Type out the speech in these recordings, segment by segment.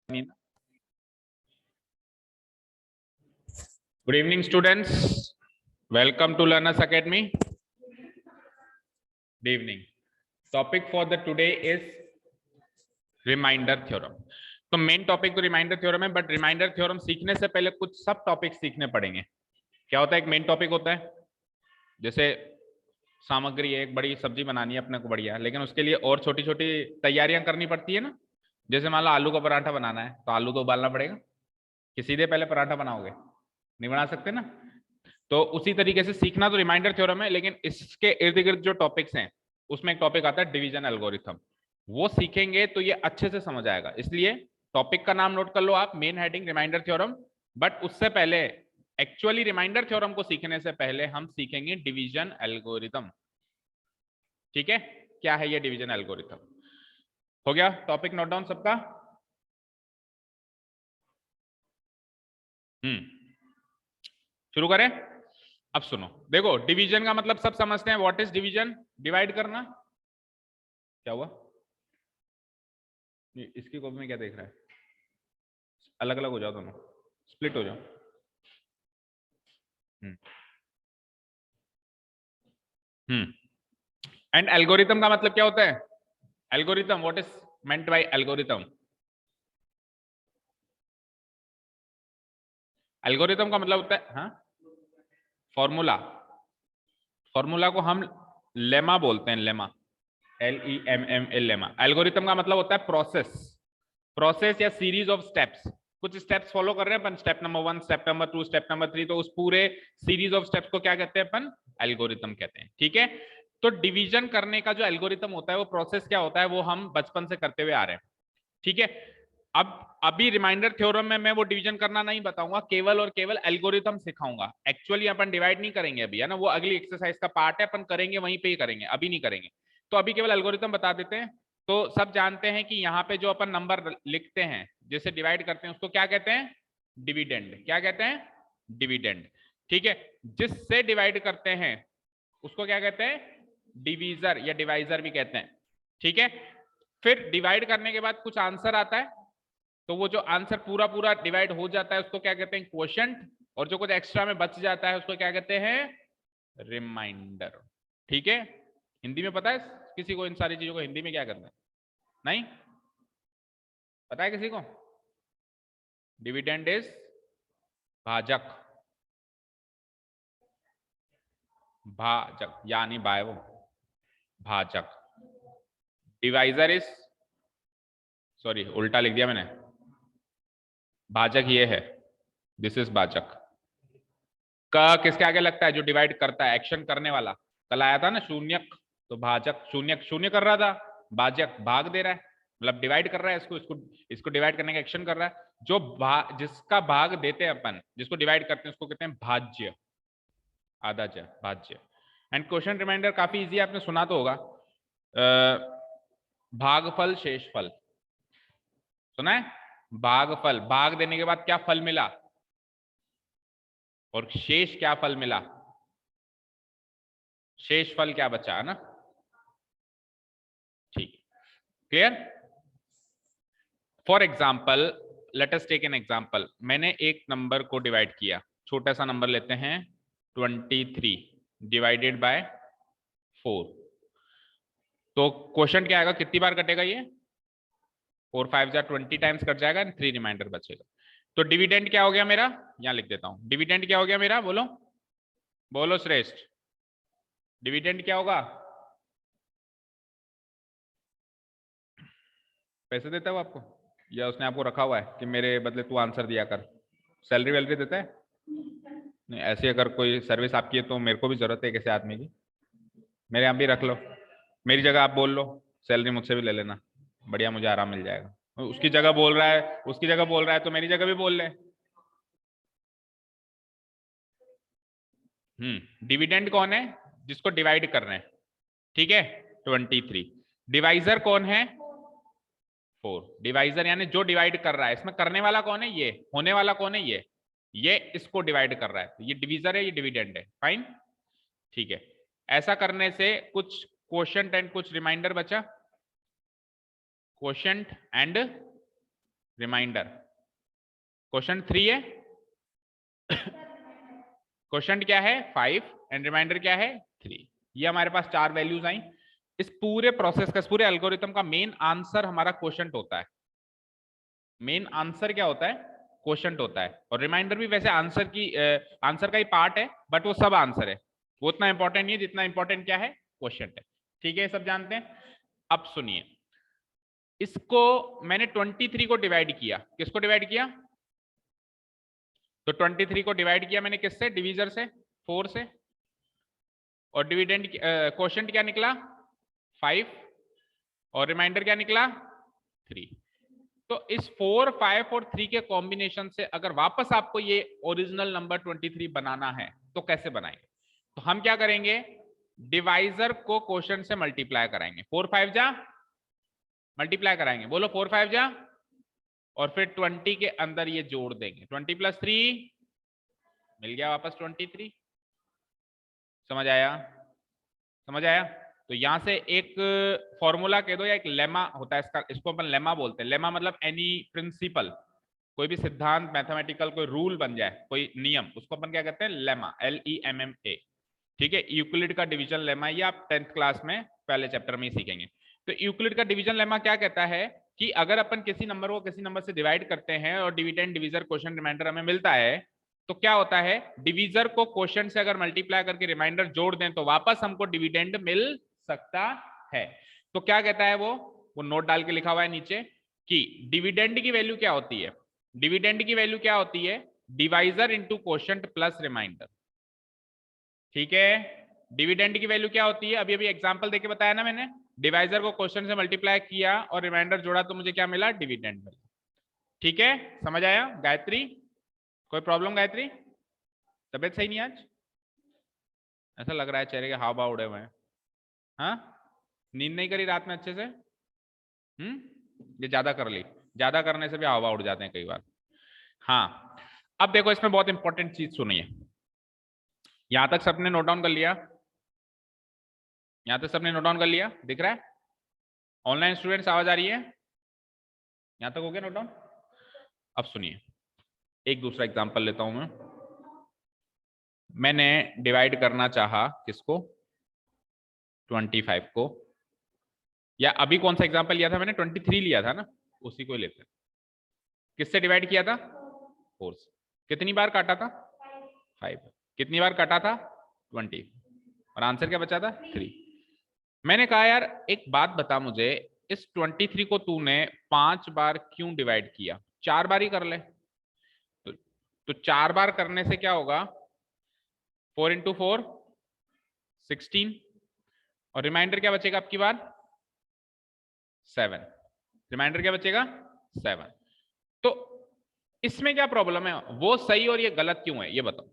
Good evening, students. Welcome to Learners Academy. Good evening. Topic for the today is reminder theorem. तो main topic तो reminder theorem है, but reminder theorem सीखने से पहले कुछ सब टॉपिक सीखने पड़ेंगे. क्या होता है? एक मेन टॉपिक होता है, जैसे सामग्री है, एक बड़ी सब्जी बनानी है अपने को बढ़िया, लेकिन उसके लिए और छोटी छोटी तैयारियां करनी पड़ती है ना. जैसे मान लो आलू का पराठा बनाना है, तो आलू तो उबालना पड़ेगा. कि सीधे पहले पराठा बनाओगे? नहीं बना सकते ना. तो उसी तरीके से सीखना तो रिमाइंडर थ्योरम है, लेकिन इसके इर्द गिर्द जो टॉपिक्स हैं उसमें एक टॉपिक आता है डिवीजन एल्गोरिथम. वो सीखेंगे तो ये अच्छे से समझ आएगा. इसलिए टॉपिक का नाम नोट कर लो आप, main heading reminder theorem. But उससे पहले एक्चुअली रिमाइंडर थ्योरम को सीखने से पहले हम सीखेंगे डिवीजन एल्गोरिथम. ठीक है, क्या है ये डिवीजन एल्गोरिथम? हो गया टॉपिक नोट डाउन सबका? शुरू करें. अब सुनो, देखो डिवीजन का मतलब सब समझते हैं. What is division? डिवाइड करना. क्या हुआ? इसकी कॉपी में क्या देख रहा है? अलग अलग हो जाओ दोनों, स्प्लिट हो जाओ. एंड एल्गोरिथम का मतलब क्या होता है? Algorithm, what is meant by algorithm? Algorithm का मतलब होता है फॉर्मूला. फॉर्मूला को हम लेमा बोलते हैं. Lemma, LEMMA, lemma. एल्गोरिथम का मतलब होता है प्रोसेस. प्रोसेस या सीरीज ऑफ स्टेप्स. कुछ स्टेप्स फॉलो कर रहे हैं अपन, step number 1, step number 2, step number 3, तो उस पूरे सीरीज ऑफ स्टेप्स को क्या कहते हैं अपन? एल्गोरिथम कहते हैं. ठीक है. तो डिवीजन करने का जो एल्गोरिथम होता है, वो प्रोसेस क्या होता है, वो हम बचपन से करते हुए आ रहे हैं. ठीक है. अब अभी रिमाइंडर थ्योरम में मैं वो डिवीजन करना नहीं बताऊंगा, केवल और केवल एल्गोरिथम सिखाऊंगा. एक्चुअली अपन डिवाइड नहीं करेंगे अभी, है ना. वो अगली एक्सरसाइज का पार्ट है, अपन करेंगे वहीं पे ही करेंगे, अभी नहीं करेंगे. तो अभी केवल एल्गोरिथम बता देते हैं. तो सब जानते हैं कि यहाँ पे जो अपन नंबर लिखते हैं, जैसे डिवाइड करते हैं, उसको क्या कहते हैं? डिविडेंड. क्या कहते हैं? डिविडेंड. ठीक है. जिससे डिवाइड करते हैं उसको क्या कहते हैं? डिवीजर या डिवाइजर भी कहते हैं. ठीक है. फिर डिवाइड करने के बाद कुछ आंसर आता है, तो वो जो आंसर पूरा पूरा डिवाइड हो जाता है उसको क्या कहते हैं? क्वोशंट. और जो कुछ एक्स्ट्रा में बच जाता है उसको क्या कहते हैं? रिमाइंडर. ठीक है. हिंदी में पता है किसी को इन सारी चीजों को हिंदी में क्या करना है? नहीं पता है किसी को? डिविडेंड इज भाजक. भाजक यानी बाय, वो भाजक. डिवाइजर इज, सॉरी उल्टा लिख दिया मैंने. भाजक ये है, दिस इज भाजक. क किसके आगे लगता है? जो डिवाइड करता है, एक्शन करने वाला. कल आया था ना शून्यक, तो भाजक शून्य शून्य कर रहा था, भाजक भाग दे रहा है, मतलब डिवाइड कर रहा है. इसको इसको इसको डिवाइड करने का एक्शन कर रहा है. जो जिसका भाग देते हैं अपन, जिसको डिवाइड करते हैं, उसको कहते हैं भाज्य. आधाज्य, भाज्य. एंड क्वेश्चन रिमाइंडर काफी इजी है, आपने सुना तो होगा. भागफल शेषफल सुना है? भागफल, भाग देने के बाद क्या फल मिला, और शेष क्या फल मिला? शेष फल क्या बचा, है ना. ठीक, clear. For example, let us take an example. मैंने एक नंबर को डिवाइड किया, छोटा सा नंबर लेते हैं 23 डिवाइडेड बाय 4. तो क्वेश्चन क्या आएगा? कितनी बार कटेगा ये? 4 5 जा 20 टाइम्स कट जाएगा, 3 रिमाइंडर बचेगा. तो डिविडेंड क्या हो गया मेरा? यहां लिख देता हूं. डिविडेंड क्या हो गया मेरा? बोलो बोलो श्रेष्ठ. डिविडेंड क्या होगा? पैसे देता है वो आपको, या उसने आपको रखा हुआ है कि मेरे बदले तू आंसर दिया कर? सैलरी वैलरी देता है? नहीं. ऐसी अगर कोई सर्विस आपकी है तो मेरे को भी जरूरत है किसी आदमी की. मेरे यहाँ भी रख लो, मेरी जगह आप बोल लो, सैलरी मुझसे भी ले लेना, बढ़िया मुझे आराम मिल जाएगा. उसकी जगह बोल रहा है, उसकी जगह बोल रहा है, तो मेरी जगह भी बोल ले. डिविडेंड कौन है? जिसको डिवाइड कर रहे हैं. ठीक है. 23. डिवाइजर कौन है? 4. डिवाइजर यानी जो डिवाइड कर रहा है. इसमें करने वाला कौन है? ये. होने वाला कौन है? ये इसको डिवाइड कर रहा है. ये डिवीजर है, ये डिविडेंड है. फाइन. ठीक है. ऐसा करने से कुछ क्वोशंट एंड कुछ रिमाइंडर बचा. क्वोशंट एंड रिमाइंडर क्वेश्चन 3 है, क्वेश्चन क्या है 5 एंड रिमाइंडर क्या है 3। ये हमारे पास 4 वैल्यूज आई। इस पूरे प्रोसेस का, इस पूरे एल्गोरिथम का मेन आंसर हमारा क्वेश्चन होता है। मेन आंसर क्या होता है? क्वेश्चन होता है। और रिमाइंडर भी वैसे आंसर का ही पार्ट है, बट वो सब आंसर है, वो उतना इंपॉर्टेंट नहीं है जितना इंपॉर्टेंट क्या है? क्वेश्चन है। ठीक है, सब जानते हैं। अब सुनिए, इसको मैंने 23 को डिवाइड किया। किसको डिवाइड किया? तो 23 को डिवाइड किया मैंने किससे? डिवीजर से, 4 से। और डिविडेंड क्वोशिएंट क्या निकला? 5। और रिमाइंडर क्या निकला? 3। तो इस 4, 5 और 3 के कॉम्बिनेशन से अगर वापस आपको ये ओरिजिनल नंबर 23 बनाना है तो कैसे बनाएंगे? तो हम क्या करेंगे? डिवाइजर को क्वोशिएंट से मल्टीप्लाई कराएंगे। 4 5 जा मल्टीप्लाई कराएंगे, बोलो 4 5 जा, और फिर 20 के अंदर ये जोड़ देंगे। 20 + 3 मिल गया वापस 23। समझ आया? समझ आया? तो यहां से एक फॉर्मूला कह दो या एक लेमा होता है इसका, इसको अपन लेमा बोलते हैं। लेमा मतलब एनी प्रिंसिपल, कोई भी सिद्धांत, मैथमेटिकल कोई रूल बन जाए, कोई नियम, उसको अपन क्या कहते हैं? Lemma, LEMMA। ठीक है, यूक्लिड का डिवीजन लेमा, ये आप 10th क्लास में पहले चैप्टर में ही सीखेंगे। तो यूक्लिड का डिवीजन लेमा क्या कहता है कि अगर अपन किसी नंबर को किसी नंबर से डिवाइड करते हैं और डिविडेंड, डिवीजर, क्वोशिएंट, रिमाइंडर हमें मिलता है, तो क्या होता है? डिवीजर को क्वोशिएंट से अगर मल्टीप्लाई करके रिमाइंडर जोड़ दें तो वापस हमको डिविडेंड मिल सकता है। तो क्या कहता है वो नोट डाल के लिखा हुआ है नीचे कि डिविडेंड की वैल्यू क्या होती है? डिविडेंड की वैल्यू क्या होती है? Divisor into quotient plus reminder. ठीक है, डिविडेंड की वैल्यू क्या होती है? अभी अभी एग्जांपल देके बताया ना मैंने, डिवाइजर को क्वोशिएंट से मल्टीप्लाई किया और रिमाइंडर जोड़ा तो मुझे क्या मिला? डिविडेंड मिला। ठीक है, समझ आया गायत्री? कोई प्रॉब्लम गायत्री? तबियत सही नहीं आज? ऐसा लग रहा है चेहरे के हाव भाव उड़े हुए हैं। हाँ, नींद नहीं करी रात में अच्छे से? ये ज्यादा कर ली, ज्यादा करने से भी हाव भाव उड़ जाते हैं कई बार। हाँ, अब देखो इसमें बहुत इंपॉर्टेंट चीज सुनिए। यहां तक सबने नोट डाउन कर लिया? यहां तक सबने नोट डाउन कर लिया? दिख रहा है? ऑनलाइन स्टूडेंट्स आवाज आ रही है? यहां तक हो गया नोट डाउन? अब सुनिए, एक दूसरा एग्जांपल लेता हूं मैं। मैंने डिवाइड करना चाहा किसको? 25 को। या अभी कौन सा एग्जांपल लिया था मैंने? 23 लिया था ना, उसी को लेते हैं। किससे डिवाइड किया था? 4 से। कितनी बार काटा था? 5। कितनी बार काटा था? 20। और आंसर क्या बचा था? 3। मैंने कहा यार एक बात बता मुझे, इस 23 को तूने 5 बार क्यों डिवाइड किया? 4 बार ही कर ले। तो 4 बार करने से क्या होगा? 4 × 4 16। और रिमाइंडर क्या बचेगा आपकी बार? 7। रिमाइंडर क्या बचेगा? 7। तो इसमें क्या प्रॉब्लम है? वो सही और ये गलत क्यों है, ये बताओ।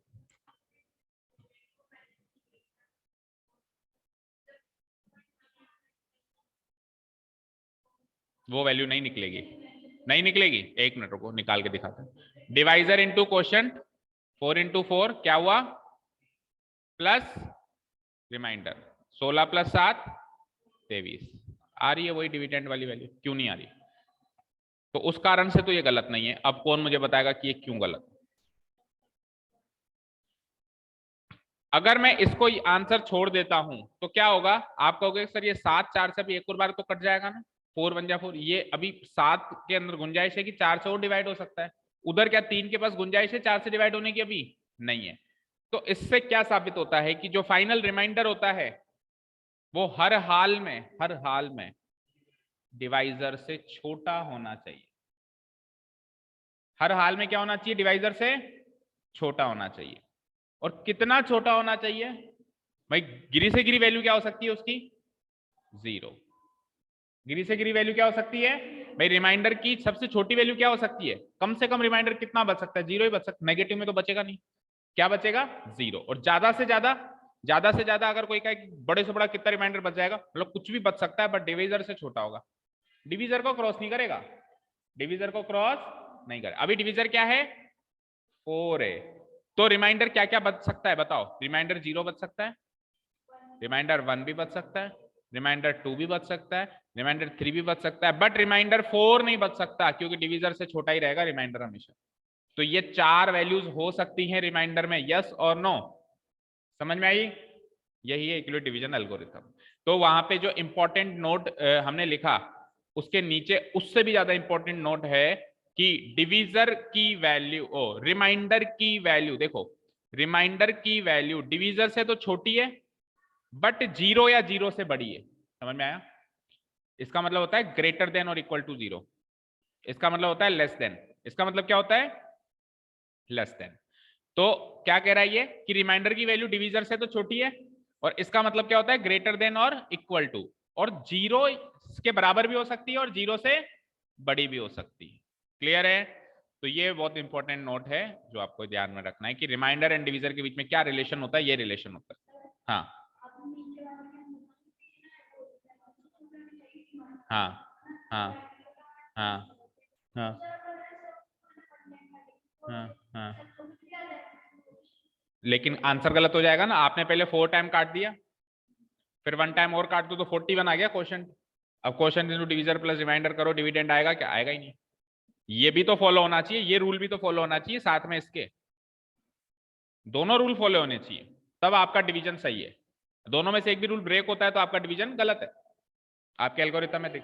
वो वैल्यू नहीं निकलेगी, नहीं निकलेगी। एक मिनट रुको, निकाल के दिखाते हैं। डिवाइजर इंटू क्वोशिएंट, 4 × 4 क्या हुआ? Plus remainder, 16 + 7 23। आ रही है वही डिविडेंड वाली वैल्यू? क्यों नहीं आ रही? तो उस कारण से तो ये गलत नहीं है। अब कौन मुझे बताएगा कि ये क्यों गलत? अगर मैं इसको आंसर छोड़ देता हूं तो क्या होगा? आप कहोगे सर ये 7 4 से भी एक और बार तो कट जाएगा ना, 4 1 जा 4। ये अभी 7 के अंदर गुंजाइश है कि 4 से और डिवाइड हो सकता है। उधर क्या 3 के पास गुंजाइश है 4 से डिवाइड होने की? अभी नहीं है। तो इससे क्या साबित होता है कि जो फाइनल रिमाइंडर होता है वो हर हाल में डिवाइजर से छोटा होना चाहिए। हर हाल में क्या होना चाहिए? डिवाइजर से छोटा होना चाहिए। और कितना छोटा होना चाहिए भाई? गिरी से गिरी वैल्यू क्या हो सकती है उसकी? 0। गिरी से गिरी वैल्यू क्या हो सकती है भाई? रिमाइंडर की सबसे छोटी वैल्यू क्या हो सकती है? कम से कम रिमाइंडर कितना बच सकता है? 0 ही बच सकता है। नेगेटिव में तो बचेगा नहीं। क्या बचेगा? 0। और ज्यादा से ज्यादा अगर कोई का बड़े से बड़ा कितना रिमाइंडर बच जाएगा? मतलब कुछ भी बच सकता है, बट डिविजर से छोटा होगा। डिविजर को क्रॉस नहीं करेगा, डिविजर को क्रॉस नहीं करेगा। अभी डिविजर क्या है? 4 है। तो रिमाइंडर क्या क्या बच सकता है बताओ? रिमाइंडर 0 बच सकता है, रिमाइंडर 1 भी बच सकता है, रिमाइंडर 2 भी बच सकता है, रिमाइंडर 3 भी बच सकता है, बट रिमाइंडर 4 नहीं बच सकता क्योंकि डिविजर से छोटा ही रहेगा रिमाइंडर हमेशा। तो ये 4 वैल्यूज हो सकती हैं रिमाइंडर में, यस और नो। समझ में आई? यही है यूक्लिड डिवीजन एल्गोरिथम। तो वहां पे जो इंपॉर्टेंट नोट हमने लिखा उसके नीचे उससे भी ज्यादा इंपॉर्टेंट नोट है कि डिवीजर की वैल्यू रिमाइंडर की वैल्यू देखो, रिमाइंडर की वैल्यू डिवीजर से तो छोटी है बट 0 या 0 से बड़ी है। समझ में आया? इसका मतलब होता है ग्रेटर देन और इक्वल टू 0, इसका मतलब होता है लेस देन, इसका मतलब क्या होता है? Less than. तो क्या कह रहा है ये कि रिमाइंडर की वैल्यू डिवीजर से तो छोटी है, और इसका मतलब क्या होता है? ग्रेटर देन और इक्वल टू, और 0 के बराबर भी हो सकती है और 0 से बड़ी भी हो सकती है। क्लियर है? तो ये बहुत इंपॉर्टेंट नोट है जो आपको ध्यान में रखना है कि रिमाइंडर एंड डिवीजर के बीच में क्या रिलेशन होता है, ये रिलेशन होता है। हाँ हाँ हाँ हाँ हाँ हाँ हाँ, लेकिन आंसर गलत हो जाएगा ना, आपने पहले 4 टाइम काट दिया, फिर 1 टाइम और काट दो तो 41 आ गया क्वेश्चन। अब question into divisor plus reminder करो, डिविडेंड आएगा क्या? आएगा ही नहीं। ये भी तो फॉलो होना चाहिए, ये रूल भी तो फॉलो होना चाहिए साथ में इसके, दोनों रूल फॉलो होने चाहिए तब आपका डिवीजन सही है। दोनों में से एक भी रूल ब्रेक होता है तो आपका डिवीजन गलत है, आपके एल्गोरिथम में देख।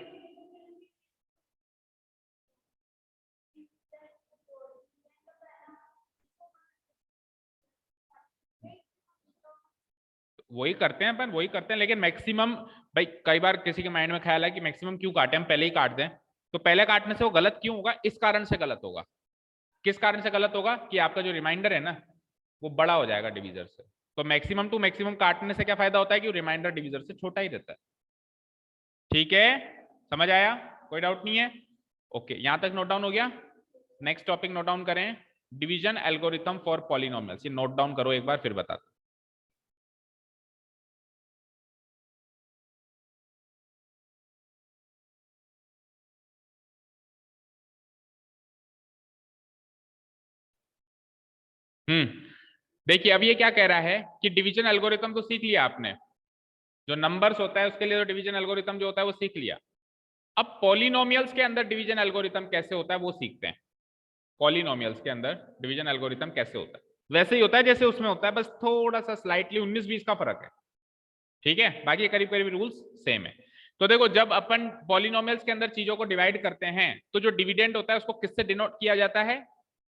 वही करते हैं अपन, वही करते हैं, लेकिन मैक्सिमम भाई कई बार किसी के माइंड में ख्याल है कि मैक्सिमम क्यों काटे, हम पहले ही काट दें। तो पहले काटने से वो गलत क्यों होगा? इस कारण से गलत होगा। किस कारण से गलत होगा? कि आपका जो रिमाइंडर है ना वो बड़ा हो जाएगा डिवीजर से। तो मैक्सिमम टू मैक्सिमम काटने से क्या फायदा होता है कि रिमाइंडर डिवीजर से छोटा ही रहता है। ठीक है? समझ आया? कोई डाउट नहीं है? ओके, यहां तक नोट डाउन हो गया। नेक्स्ट टॉपिक नोट डाउन करें, डिवीजन एल्गोरिथम फॉर पॉलिनोमियल्स। ये नोट डाउन करो एक बार फिर बता दो। देखिए अब ये क्या कह रहा है कि डिवीजन एल्गोरिथम तो सीख लिया आपने, जो नंबर्स होता है उसके लिए तो डिवीजन एल्गोरिथम जो होता है वो सीख लिया। अब पॉलिनोमियल्स के अंदर डिवीजन एल्गोरिथम कैसे होता है वो सीखते हैं। पॉलिनोमियल्स के अंदर डिवीजन एल्गोरिथम कैसे होता है? वैसे ही होता है जैसे उसमें होता है, बस थोड़ा सा स्लाइटली 19-20 का फर्क है। ठीक है, बाकी करीब करीब रूल्स सेम है। तो देखो जब अपन पॉलिनोमियल्स के अंदर चीजों को डिवाइड करते हैं तो जो डिविडेंड होता है उसको किससे डिनोट किया जाता है?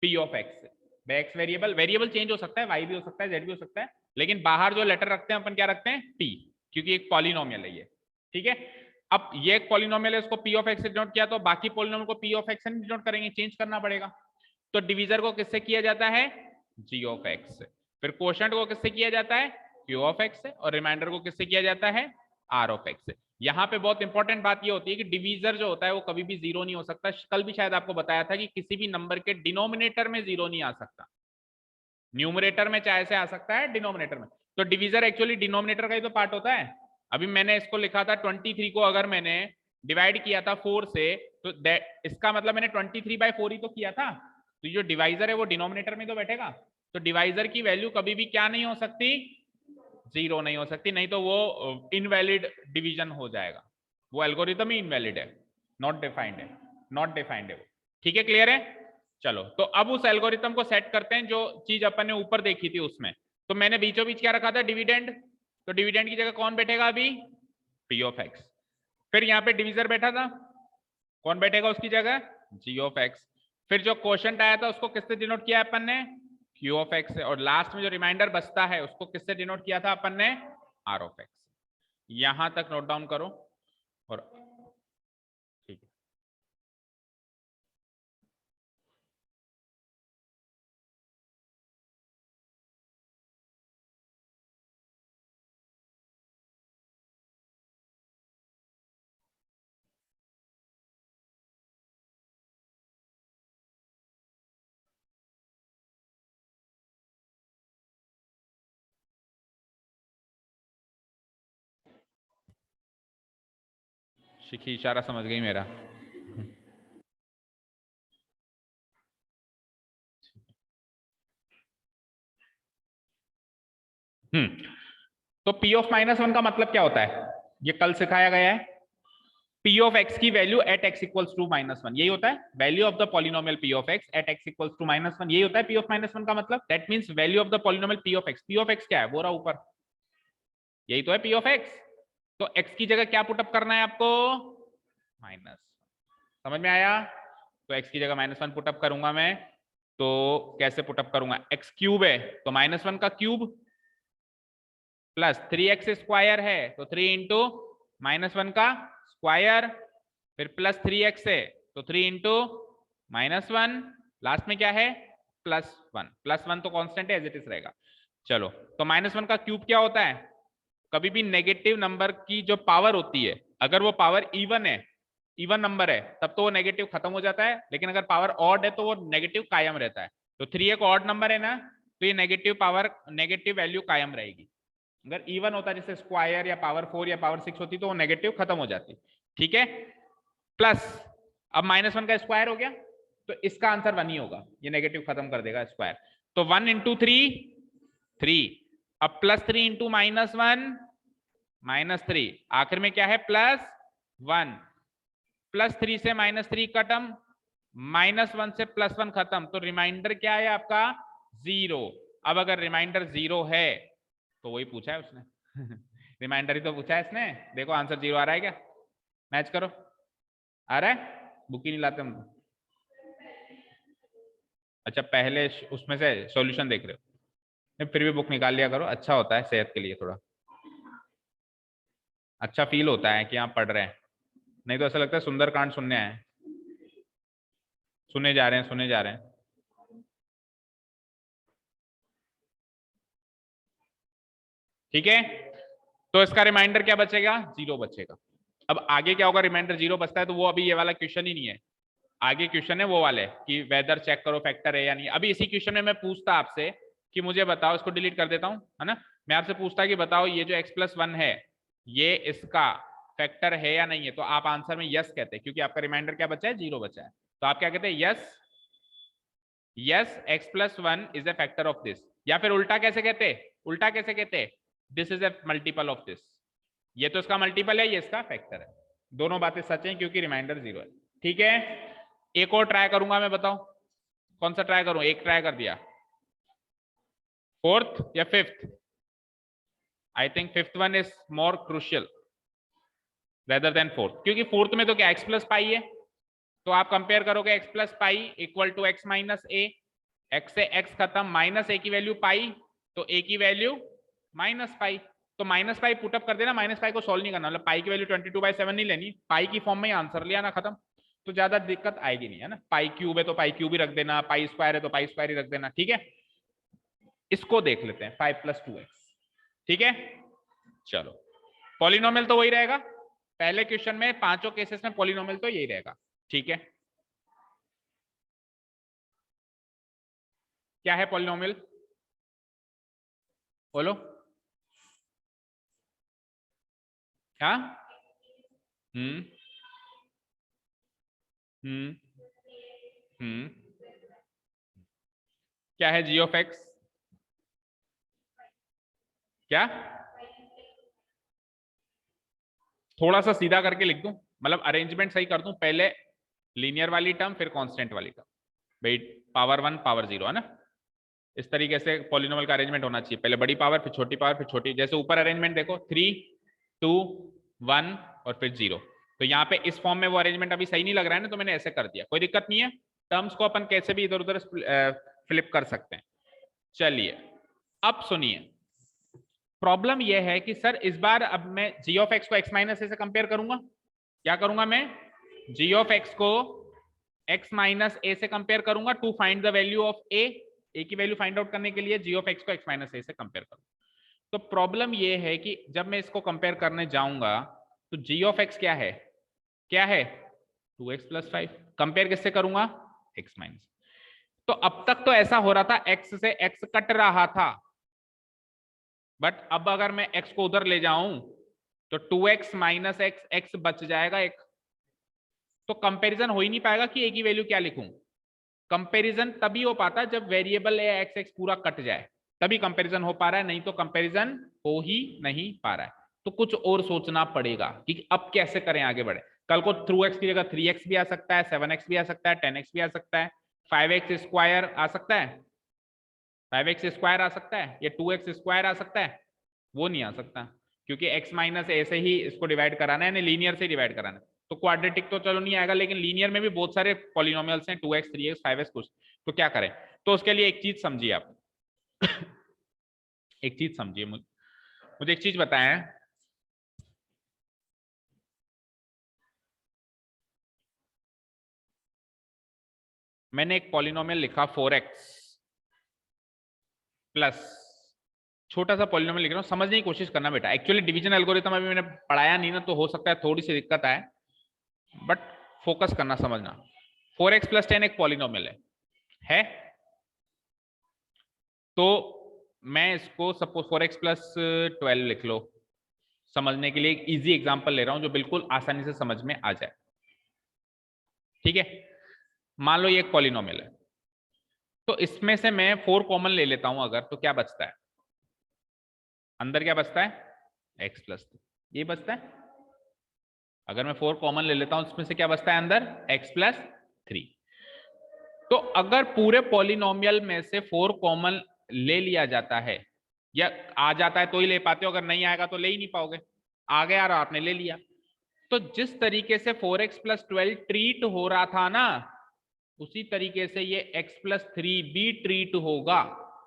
पी ऑफ एक्स से। एक्स वेरिएबल, वेरिएबल चेंज हो सकता है, वाई भी हो सकता है, जेड भी हो सकता है, लेकिन बाहर जो लेटर रखते हैं अपन क्या रखते हैं? टी, क्योंकि एक पॉलिनोमियल है ये। ठीक है, अब ये एक पॉलिनोमियल है, उसको पी ऑफ एक्स से डिनोट किया, तो बाकी पॉलिनोमियल को पी ऑफ एक्स से डिनोट करेंगे, चेंज करना पड़ेगा। तो डिवीजर को किससे किया जाता है? जी ऑफ एक्स से। फिर क्वोशंट को किससे किया जाता है? क्यू ऑफ एक्स से। और रिमाइंडर को किससे किया जाता है? आर ऑफ एक्स से। यहां पे बहुत इंपॉर्टेंट बात ये होती है कि डिवीजर जो होता है वो कभी भी जीरो नहीं हो सकता। कल भी शायद आपको बताया था कि किसी भी नंबर के डिनोमिनेटर में जीरो नहीं आ सकता, न्यूमरेटर में चाहे से आ सकता है, डिनोमिनेटर में। तो डिवीजर एक्चुअली डिनोमिनेटर का ही तो पार्ट होता है। अभी मैंने इसको लिखा था 23 को, अगर मैंने डिवाइड किया था 4 से, तो इसका मतलब मैंने 23/4 ही तो किया था। तो जो डिवाइजर है वो डिनोमिनेटर में तो बैठेगा। तो डिवाइजर की वैल्यू कभी भी क्या नहीं हो सकती? जीरो नहीं हो सकती, नहीं तो वो इनवैलिड डिवीजन हो जाएगा, वो एल्गोरिथम ही इनवैलिड है, नॉट डिफाइंड है, नॉट डिफाइंड है वो। ठीक है, क्लियर है? चलो तो अब उस एल्गोरिथम को सेट करते हैं जो चीज अपन ने ऊपर देखी थी उसमें। तो मैंने बीचों बीच क्या रखा था? डिविडेंड। तो डिविडेंड की जगह कौन बैठेगा अभी? P of x. फिर यहाँ पे डिविजर बैठा था, कौन बैठेगा उसकी जगह? जी ऑफ एक्स। फिर जो क्वोशंट आया था उसको किससे डिनोट किया अपन ने? क्यू ऑफ एक्स से। और लास्ट में जो रिमाइंडर बचता है उसको किससे डिनोट किया था अपन ने? R of x. यहां तक नोट डाउन करो। और ठीक है, शिखी इशारा समझ गई मेरा। हम्म तो P ऑफ -1 का मतलब क्या होता है? ये कल सिखाया गया है। पी ऑफ एक्स की value at x equals to -1, यही होता है value of the polynomial p of x at x equals to -1, यही होता है पी ऑफ -1 का मतलब। That means value of the polynomial p of x. P of x क्या है, वो रहा ऊपर, यही तो है पी ऑफ एक्स। तो एक्स की जगह क्या पुटअप करना है आपको, माइनस। समझ में आया? तो एक्स की जगह -1 पुटअप करूंगा मैं, तो कैसे पुटअप करूंगा, एक्स क्यूब है तो -1 का क्यूब प्लस 3x स्क्वायर है तो 3 इंटू -1 का स्क्वायर, फिर प्लस 3x है तो 3 इंटू -1, लास्ट में क्या है +1। +1 तो कांस्टेंट है, एज इट इज रहेगा। चलो, तो -1 का क्यूब क्या होता है, कभी भी नेगेटिव नंबर की जो पावर होती है, अगर वो पावर इवन है, इवन नंबर है, तब तो वो नेगेटिव खत्म हो जाता है, लेकिन अगर पावर ऑड है तो वो नेगेटिव कायम रहता है। तो 3 एक ऑड नंबर है ना, तो ये नेगेटिव पावर, नेगेटिव वैल्यू कायम रहेगी। अगर इवन होता जैसे स्क्वायर या पावर 4 या पावर 6 होती तो वो नेगेटिव खत्म हो जाती। ठीक है, प्लस अब -1 का स्क्वायर हो गया तो इसका आंसर 1 ही होगा, ये नेगेटिव खत्म कर देगा स्क्वायर। तो 1 इंटू 3 3, अब +3 इंटू -1 -3, आखिर में क्या है +1, +3 से -3 खत्म, -1 से +1 खत्म, तो रिमाइंडर क्या है आपका 0। अब अगर रिमाइंडर 0 है तो वही पूछा है उसने रिमाइंडर ही तो पूछा है इसने। देखो आंसर 0 आ रहा है क्या, मैच करो, आ रहा है? बुक ही नहीं लाते हम। अच्छा, पहले उसमें से सॉल्यूशन देख रहे हो, नहीं फिर भी बुक निकाल लिया करो, अच्छा होता है सेहत के लिए, थोड़ा अच्छा फील होता है कि आप पढ़ रहे हैं, नहीं तो ऐसा लगता है सुंदरकांड सुनने आए, सुने जा रहे हैं सुने जा रहे हैं। ठीक है, तो इसका रिमाइंडर क्या बचेगा, 0 बचेगा। अब आगे क्या होगा, रिमाइंडर 0 बचता है तो वो अभी ये वाला क्वेश्चन ही नहीं है, आगे क्वेश्चन है वो वाले कि वेदर चेक करो फैक्टर है या नहीं। अभी इसी क्वेश्चन में मैं पूछता आपसे कि मुझे बताओ, इसको डिलीट कर देता हूं, है ना, मैं आपसे पूछता कि बताओ ये जो x+1 है ये इसका फैक्टर है या नहीं है, तो आप आंसर में यस कहते हैं, क्योंकि आपका रिमाइंडर क्या बचा है, 0 बचा है। तो आप क्या कहते हैं, yes, yes x+1 is a factor of this. या फिर उल्टा कैसे कहते, उल्टा कैसे कहते, this is a multiple of this, ये तो इसका मल्टीपल है, ये इसका फैक्टर है। दोनों बातें सच हैं क्योंकि रिमाइंडर 0 है। ठीक है, एक और ट्राई करूंगा मैं, बताओ कौन सा ट्राई करूं, एक ट्राई कर दिया, फोर्थ या fifth? I think fifth one is more crucial rather than fourth, क्योंकि फोर्थ में तो क्या x+पाई है, तो आप कंपेयर करोगे x+पाई equal to x minus a, x से x खत्म, माइनस ए की वैल्यू पाई तो a की वैल्यू -पाई, तो -पाई पुटअप कर देना, -पाई को सॉल्व नहीं करना, मतलब पाई की वैल्यू 22/7 नहीं लेनी, पाई की फॉर्म में ही आंसर लिया ना, खत्म, तो ज्यादा दिक्कत आएगी नहीं, है ना। पाई क्यूब है तो पाई क्यूब ही रख देना, पाई स्क्वायर है तो पाई स्क्वायर ही रख देना। ठीक है, इसको देख लेते हैं 5 + 2x। ठीक है, चलो, पॉलिनोमियल तो वही रहेगा, पहले क्वेश्चन में पांचों केसेस में पॉलिनोमियल तो यही रहेगा। ठीक है, क्या है पॉलिनोमियल, बोलो क्या? हम्म हम्म हम्म क्या है जी ऑफ एक्स, क्या? थोड़ा सा सीधा करके लिख दूं, मतलब अरेंजमेंट सही कर दूं, पहले लीनियर वाली टर्म फिर कांस्टेंट वाली टर्म, भाई पावर 1 पावर 0, है ना, इस तरीके से पॉलिनोमियल का अरेंजमेंट होना चाहिए, पहले बड़ी पावर फिर छोटी पावर फिर छोटी, जैसे ऊपर अरेंजमेंट देखो 3 2 1 और फिर 0, तो यहाँ पे इस फॉर्म में वो अरेंजमेंट अभी सही नहीं लग रहा है ना, तो मैंने ऐसे कर दिया, कोई दिक्कत नहीं है, टर्म्स को अपन कैसे भी इधर उधर फ्लिप कर सकते हैं। चलिए, अब सुनिए, प्रॉब्लम यह है कि सर इस बार अब मैं जी ऑफ एक्स को x माइनस ए से कंपेयर करूंगा, क्या करूंगा मैं, जी ऑफ एक्स को x माइनस ए से कंपेयर करूंगा to find the value of a की वैल्यू फाइंड आउट करने के लिए जी ऑफ एक्स को x माइनस ए से कंपेयर करूंगा। तो प्रॉब्लम यह है कि जब मैं इसको कंपेयर करने जाऊंगा तो जी ऑफ एक्स क्या है, क्या है 2x + 5, कंपेयर किससे करूंगा, x माइनस। तो अब तक तो ऐसा हो रहा था x से x कट रहा था, बट अब अगर मैं x को उधर ले जाऊं तो 2x माइनस x बच जाएगा एक, तो कंपैरिजन हो ही नहीं पाएगा कि a की वैल्यू क्या लिखूं। कंपैरिजन तभी हो पाता जब वेरिएबल है x पूरा कट जाए, तभी कंपैरिजन हो पा रहा है, नहीं तो कंपैरिजन हो ही नहीं पा रहा है। तो कुछ और सोचना पड़ेगा कि अब कैसे करें, आगे बढ़े। कल को थ्रू एक्स की जगह 3x भी आ सकता है, 7x भी आ सकता है, 10x भी आ सकता है, 5x स्क्वायर आ सकता है, 5x स्क्वायर आ सकता है, या 2x स्क्वायर आ सकता है। वो नहीं आ सकता, क्योंकि x माइनस ऐसे ही इसको डिवाइड कराना है, यानी लीनियर से डिवाइड कराना है। तो क्वाड्रेटिक तो चलो नहीं आएगा, लेकिन लीनियर में भी बहुत सारे पॉलिनोमियल्स हैं, 2x 3x 5x कुछ। तो क्या करें? तो उसके लिए एक चीज समझिए आप एक चीज समझिए, मुझे एक चीज बताएं। मैंने एक पॉलिनोमियल लिखा 4x प्लस, छोटा सा पॉलिनोमियल लिख रहा हूं, समझने की कोशिश करना बेटा। एक्चुअली डिवीजन एल्गोरिथम अभी मैंने पढ़ाया नहीं ना, तो हो सकता है थोड़ी सी दिक्कत आए, बट फोकस करना, समझना। 4x प्लस 10 एक पॉलिनोमियल है। तो मैं इसको सपोज 4x प्लस 12 लिख लो, समझने के लिए एक इजी एग्जांपल ले रहा हूं जो बिल्कुल आसानी से समझ में आ जाए। ठीक है, मान लो ये एक पॉलिनोमियल है, तो इसमें से मैं 4 कॉमन ले लेता हूं अगर, तो क्या बचता है अंदर? क्या बचता है? x प्लस 2, ये बचता है। अगर मैं 4 कॉमन ले लेता हूं, इसमें से क्या बचता है अंदर? x plus 3। तो अगर पूरे पॉलिनोमियल में से 4 कॉमन ले लिया जाता है, या आ जाता है तो ही ले पाते हो, अगर नहीं आएगा तो ले ही नहीं पाओगे। आ गया और आपने ले लिया। तो जिस तरीके से 4x प्लस 12 ट्रीट हो रहा था ना, उसी तरीके से ये x प्लस 3 भी ट्रीट होगा।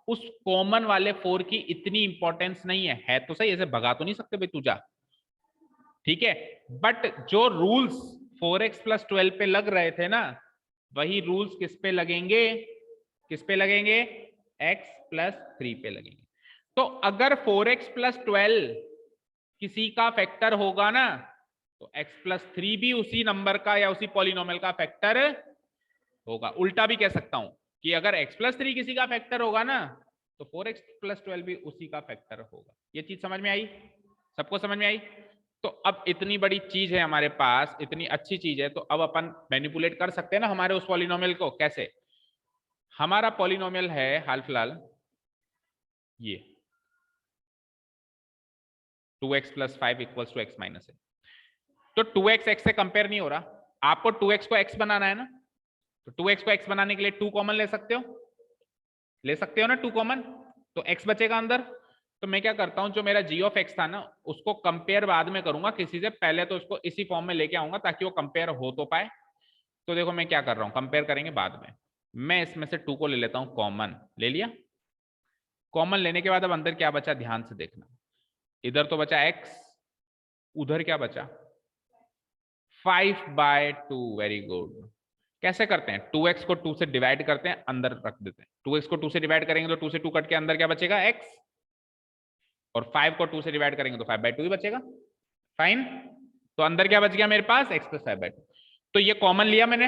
उस कॉमन वाले 4 की इतनी इंपॉर्टेंस नहीं है तो सही, ऐसे भगा तो नहीं सकते भाई तू जा, ठीक है। बट जो रूल्स 4x प्लस 12 पे लग रहे थे ना, वही रूल्स किस पे लगेंगे? किस पे लगेंगे? x प्लस 3 पे लगेंगे। तो अगर 4x प्लस 12 किसी का फैक्टर होगा ना, तो x प्लस 3 भी उसी नंबर का या उसी पॉलिनोमियल का फैक्टर होगा। उल्टा भी कह सकता हूं कि अगर x प्लस 3 किसी का फैक्टर होगा ना, तो 4x प्लस 12 भी उसी का फैक्टर होगा। ये चीज समझ में आई? सबको समझ में आई? तो अब इतनी बड़ी चीज है हमारे पास, इतनी अच्छी चीज है, तो अब अपन मैनिपुलेट कर सकते हैं ना हमारे उस पॉलिनोमियल को। कैसे? हमारा पॉलिनोमियल है हाल फिलहाल ये 2x plus 5 equals to x minus है। तो 2x x से कंपेयर नहीं हो रहा, आपको 2x को x बनाना है ना, तो 2x को x बनाने के लिए 2 कॉमन ले सकते हो, ले सकते हो ना 2 कॉमन, तो x बचेगा अंदर। तो मैं क्या करता हूं, जो मेरा g ऑफ x था ना, उसको कंपेयर बाद में करूंगा किसी से, पहले तो उसको इसी फॉर्म में लेके आऊंगा ताकि वो कंपेयर हो तो पाए। तो देखो मैं क्या कर रहा हूं, कंपेयर करेंगे बाद में। मैं इसमें से 2 को ले लेता हूं कॉमन, ले लिया। कॉमन लेने के बाद अब अंदर क्या बचा ध्यान से देखना। इधर तो बचा x, उधर क्या बचा? 5/2। Very good. कैसे करते हैं? 2x को 2 से डिवाइड करते हैं, अंदर रख देते हैं। 2x को 2 से डिवाइड करेंगे तो 2 से 2 कट के अंदर क्या बचेगा? x। और 5 को 2 से डिवाइड करेंगे तो 5/2 ही बचेगा। फाइन। तो अंदर क्या बच गया मेरे पास? x plus 5/2। तो ये कॉमन लिया मैंने।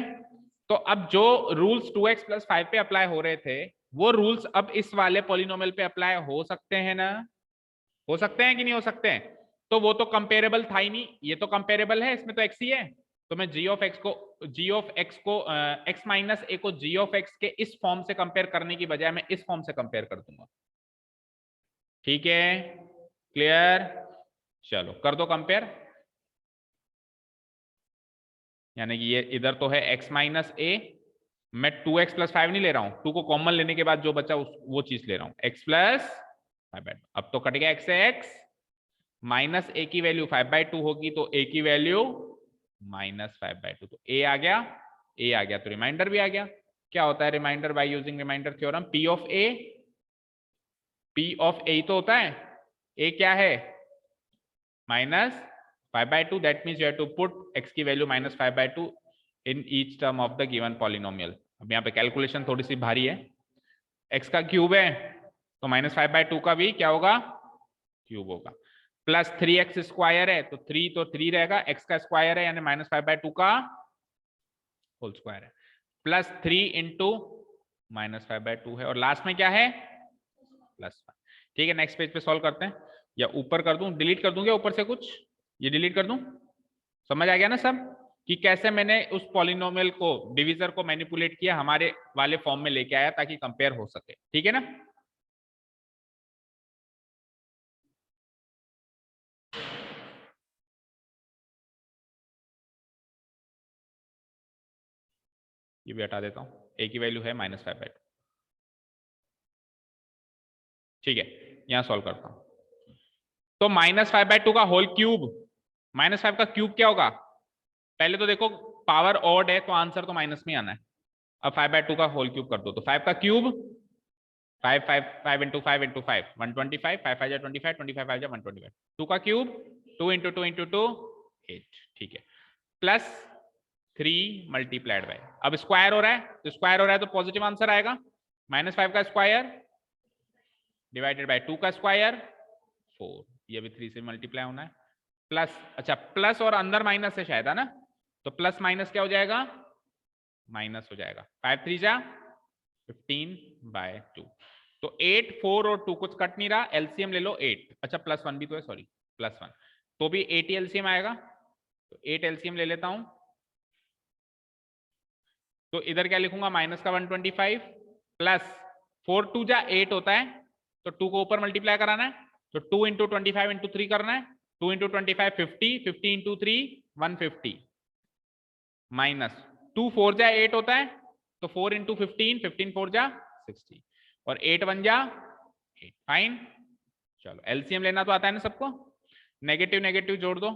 तो अब जो रूल्स 2x प्लस 5 पे अप्लाई हो रहे थे, वो रूल्स अब इस वाले पॉलिनोमियल पे अप्लाई हो सकते हैं ना? हो सकते हैं कि नहीं हो सकते हैं? तो वो तो कंपेरेबल था ही नहीं, ये तो कंपेरेबल है, इसमें तो x ही है। तो मैं g of x minus a को g ऑफ x के इस फॉर्म से कंपेयर करने की बजाय मैं इस फॉर्म से कंपेयर कर दूंगा। ठीक है, क्लियर? चलो कर दो कंपेयर। यानी कि ये इधर तो है x माइनस a, मैं 2x प्लस 5 नहीं ले रहा हूं, 2 को कॉमन लेने के बाद जो बचा वो चीज ले रहा हूं, x प्लस 5/2। अब तो कट गया x से x, माइनस a की वैल्यू 5/2 होगी, तो a की वैल्यू माइनस 5/2। तो a आ गया, a आ गया तो रिमाइंडर भी आ गया। क्या होता है reminder? By using reminder theorem, p of a, p of a तो होता है, a क्या है? Minus 5/2। That means you have to put x की value minus 5/2 in each term of the given polynomial. अब यहाँ पे कैलकुलेशन थोड़ी सी भारी है, x का क्यूब है तो माइनस 5/2 का भी क्या होगा? क्यूब होगा। प्लस 3x स्क्वायर है तो 3 तो 3 रहेगा, x का स्क्वायर है यानी माइनस 5/2 का होल स्क्वायर है, प्लस 3 इंटू माइनस 5/2 है, और लास्ट में क्या है? प्लस 5। ठीक है, नेक्स्ट पेज पे सॉल्व करते हैं, या ऊपर कर दूं, डिलीट कर दूं क्या ऊपर से कुछ? ये डिलीट कर दूं? समझ आ गया ना सब कि कैसे मैंने उस पॉलिनोमियल को, डिविजर को मैनिपुलेट किया, हमारे वाले फॉर्म में लेके आया ताकि कंपेयर हो सके। ठीक है ना? ये भी हटा देता हूँ, ए की वैल्यू है -5/2। ठीक है, यहां सॉल्व करता हूं। तो -5/2 का होल क्यूब, -5 का क्यूब क्या होगा? पहले तो देखो पावर ऑड है तो आंसर तो माइनस में आना है। अब 5/2 का होल क्यूब कर दो तो 5 का क्यूब 5 5 5 इंटू 5 इंटू 5 125, 5 5 25, 25 5 125। 2 का क्यूब 2 इंटू 2 इंटू 2 8। ठीक है, प्लस 3 मल्टीप्लाइड बाय, अब स्क्वायर हो रहा है तो स्क्वायर हो रहा है तो पॉजिटिव आंसर आएगा। -5 का स्क्वायर डिवाइडेड बाय 2 का स्क्वायर 4, ये भी 3 से मल्टीप्लाई होना है। प्लस, अच्छा प्लस और अंदर माइनस है शायद, है ना? तो प्लस माइनस क्या हो जाएगा? माइनस हो जाएगा। 5 3 जा 15/2। तो 8 4 और 2 कुछ कट नहीं रहा, एलसीएम ले लो 8। अच्छा +1 भी तो है, सॉरी +1, तो भी 8 ही एलसीएम आएगा। तो 8 एलसीएम ले लेता हूं, तो इधर क्या लिखूंगा? माइनस का 125 प्लस 4 2 जा 8 होता है, तो 2 को ऊपर मल्टीप्लाई कराना है, तो 2 इंटू 25 इंटू 3 करना है। 2 इंटू 25 50, 50 इंटू 3 150, माइनस 2 4 जा 8 होता है, तो 4 इंटू 15, 15 4 जा 60, और 8 1 जा 8। फाइन, चलो एलसीएम लेना तो आता है ना सबको, नेगेटिव नेगेटिव जोड़ दो,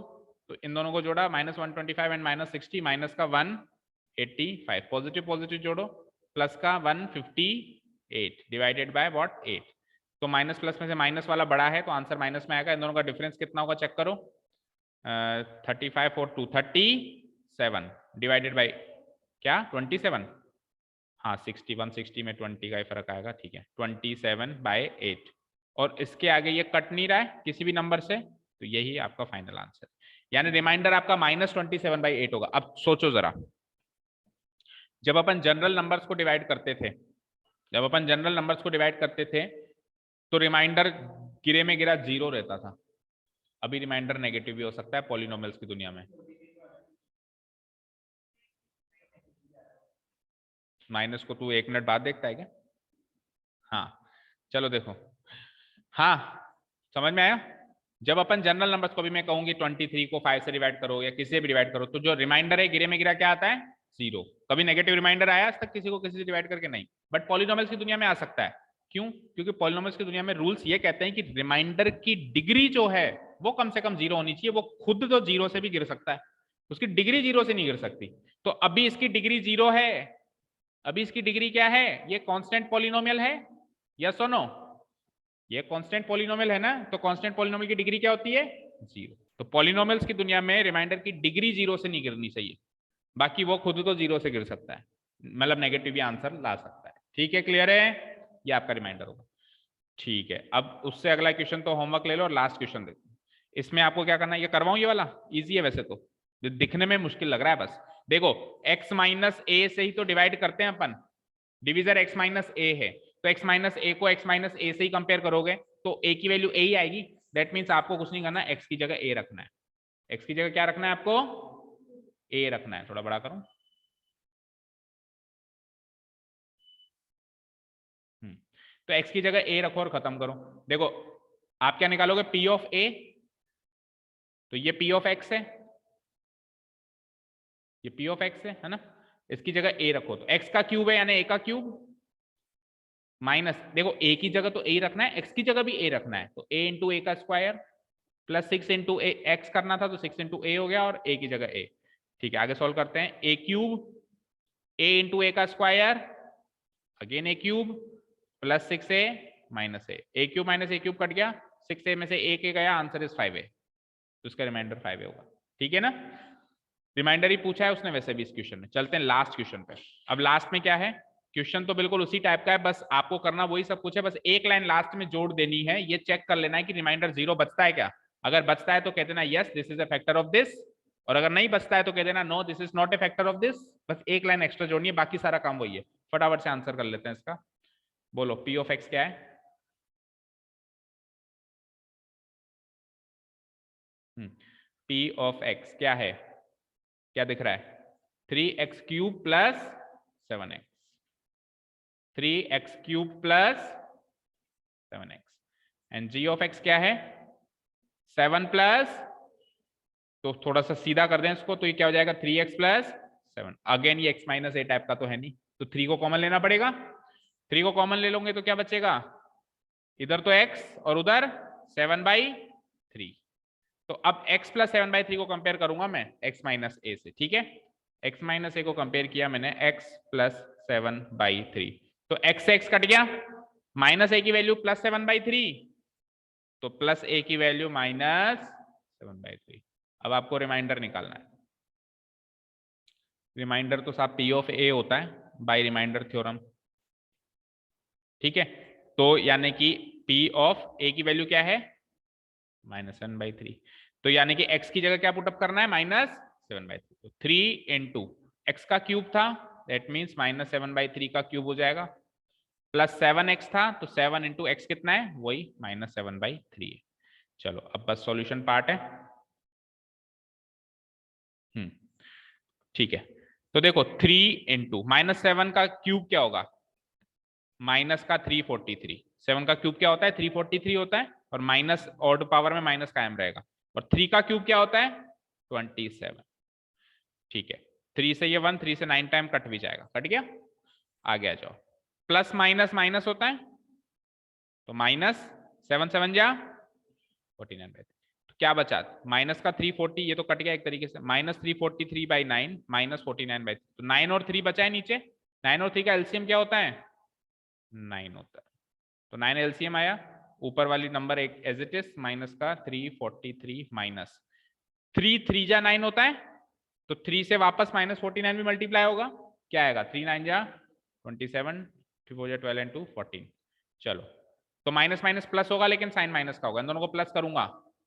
तो इन दोनों को जोड़ा -125 एंड -60, माइनस का 185, पॉजिटिव पॉजिटिव जोड़ो, प्लस का 158 डिवाइडेड बाय व्हाट 8। तो माइनस प्लस में से माइनस वाला बड़ा है तो आंसर माइनस में आएगा। इन दोनों का डिफरेंस कितना होगा चेक करो, 35 और 2 37 डिवाइडेड बाय क्या 27, हाँ 60, 160 में 20 का ही फर्क आएगा। ठीक है, 27/8, और इसके आगे ये कट नहीं रहा है किसी भी नंबर से, तो यही आपका फाइनल आंसर, यानी रिमाइंडर आपका -27/8 होगा। अब सोचो जरा, जब अपन जनरल नंबर्स को डिवाइड करते थे, जब अपन जनरल नंबर्स को डिवाइड करते थे तो रिमाइंडर गिरे में गिरा 0 रहता था। अभी रिमाइंडर नेगेटिव भी हो सकता है पॉलिनोमियल्स की दुनिया में। माइनस को तू 1 मिनट बाद देखता है क्या? हाँ चलो देखो, हाँ समझ में आया? जब अपन जनरल नंबर्स को भी मैं कहूंगी 23 को 5 से डिवाइड करो या किसी से भी डिवाइड करो, तो जो रिमाइंडर है गिरे में गिरा क्या आता है? 0। कभी नेगेटिव रिमाइंडर आया आज तक किसी को किसी से डिवाइड करके? नहीं। बट पॉलिनोमियल्स की दुनिया में आ सकता है। क्यों? क्योंकि पॉलिनोमियल्स की दुनिया में रूल्स ये कहते हैं कि रिमाइंडर की डिग्री जो है वो कम से कम 0 होनी चाहिए। वो खुद तो 0 से भी गिर सकता है, उसकी डिग्री 0 से नहीं गिर सकती। तो अभी इसकी डिग्री 0 है, अभी इसकी डिग्री क्या है? ये कांस्टेंट पॉलिनोमियल है, यस और नो? ये कांस्टेंट पॉलिनोमियल है ना, तो कांस्टेंट पॉलिनोमियल की डिग्री क्या होती है? 0। तो पॉलिनोमियल्स की दुनिया में रिमाइंडर की डिग्री 0 से नहीं गिरनी चाहिए, बाकी वो खुद तो 0 से गिर सकता है, मतलब नेगेटिव भी आंसर ला सकता है। ठीक है, क्लियर है? ये आपका रिमाइंडर होगा। ठीक है, अब उससे अगला क्वेश्चन तो होमवर्क ले लो और लास्ट क्वेश्चन देखो। इसमें आपको क्या करना है, ये करवाऊं ये वाला, इजी है वैसे तो, दिखने में मुश्किल लग रहा है बस। देखो x माइनस ए से ही तो डिवाइड करते हैं अपन, डिविजर x माइनस ए है, तो x माइनस ए को x माइनस ए से ही कंपेयर करोगे तो a की वैल्यू a ही आएगी। दैट मीन्स आपको कुछ नहीं करना, x की जगह a रखना है। x की जगह क्या रखना है आपको? a रखना है। थोड़ा बड़ा करूं, तो x की जगह a रखो और खत्म करो। देखो आप क्या निकालोगे? p ऑफ a, तो ये p ऑफ x है, ये p ऑफ x है ना, इसकी जगह a रखो, तो x का क्यूब है यानी a का क्यूब, माइनस देखो a की जगह तो a रखना है, x की जगह भी a रखना है, तो a इंटू ए का स्क्वायर प्लस 6 इंटू एक्स करना था तो 6 इंटू ए हो गया और a की जगह a। ठीक है, आगे सॉल्व करते हैं। a क्यूब a इंटू ए का square again a cube plus 6a minus a cube minus a cube cut गया, 6a में से a के गया, आंसर इज 5a, तो इसका रिमाइंडर 5a होगा। ठीक है ना, रिमाइंडर ही पूछा है उसने वैसे भी इस क्वेश्चन में। चलते हैं लास्ट क्वेश्चन पे। अब लास्ट में क्या है, क्वेश्चन तो बिल्कुल उसी टाइप का है, बस आपको करना वही सब कुछ है, बस एक लाइन लास्ट में जोड़ देनी है, ये चेक कर लेना है कि रिमाइंडर 0 बचता है क्या। अगर बचता है तो कह देना yes this is a factor of this, और अगर नहीं बचता है तो कह देना no this is not a factor of this. बस एक लाइन एक्स्ट्रा जोड़नी है, बाकी सारा काम वही है। फटाफट से आंसर कर लेते हैं इसका। बोलो पी ऑफ एक्स क्या है? पी ऑफ एक्स क्या है? क्या दिख रहा है? 3x cube plus 7x, 3x cube plus 7x, and g of x क्या है? 7 प्लस, तो थोड़ा सा सीधा कर दें इसको, तो ये क्या हो जाएगा? 3x plus 7। अगेन ये x माइनस ए टाइप का तो है नहीं, तो 3 को कॉमन लेना पड़ेगा। 3 को कॉमन ले लोगे तो क्या बचेगा, इधर तो x और उधर 7/3। तो अब x प्लस 7/3 को कंपेयर करूंगा मैं x माइनस ए से, ठीक है। x माइनस ए को कंपेयर किया मैंने x प्लस 7/3, तो x से x कट गया, माइनस ए की वैल्यू प्लस 7/3, तो प्लस ए की वैल्यू माइनस 7/3। अब आपको रिमाइंडर निकालना है। रिमाइंडर तो साहब पी ऑफ ए होता है बाय रिमाइंडर थ्योरम, ठीक है। तो यानी कि पी ऑफ ए की वैल्यू क्या है, -7/3। तो यानी कि x की जगह क्या पुटअप करना है, -7/3। तो 3 इंटू एक्स का क्यूब था, दैट मीन्स -7/3 का क्यूब हो जाएगा, प्लस 7x था, तो 7 इंटू एक्स कितना है, वही -7/3 है। चलो अब बस सॉल्यूशन पार्ट है। ठीक है, तो देखो 3 इंटू -7 का क्यूब क्या होगा, माइनस का 343। 7 का क्यूब क्या होता है, 343 होता है, और माइनस ऑड पावर में माइनस कायम रहेगा। और 3 का क्यूब क्या होता है, 27। ठीक है, 3 से ये 1, 3 से 9 टाइम कट भी जाएगा, कट गया। आगे आ जाओ, प्लस माइनस माइनस होता है, तो माइनस 7 7 जा 49/3। तो क्या बचा, माइनस का 340, ये तो कट गया एक तरीके से, -343/9 -49/3। तो 9 और 3 बचा है नीचे, 9 और 3 का एलसीएम क्या होता है, 9 होता है। तो 9 एलसीएम आया, ऊपर वाली नंबर एक एज इट इज, माइनस का 343 माइनस 3 3 जा 9 होता है, तो 3 से वापस -49 भी मल्टीप्लाई होगा, क्या आएगा, 3 9 जा 27, 3 4 जा 12 एंड 2 14। चलो, तो माइनस माइनस प्लस होगा, लेकिन साइन माइनस का होगा, इन दोनों को प्लस करूंगा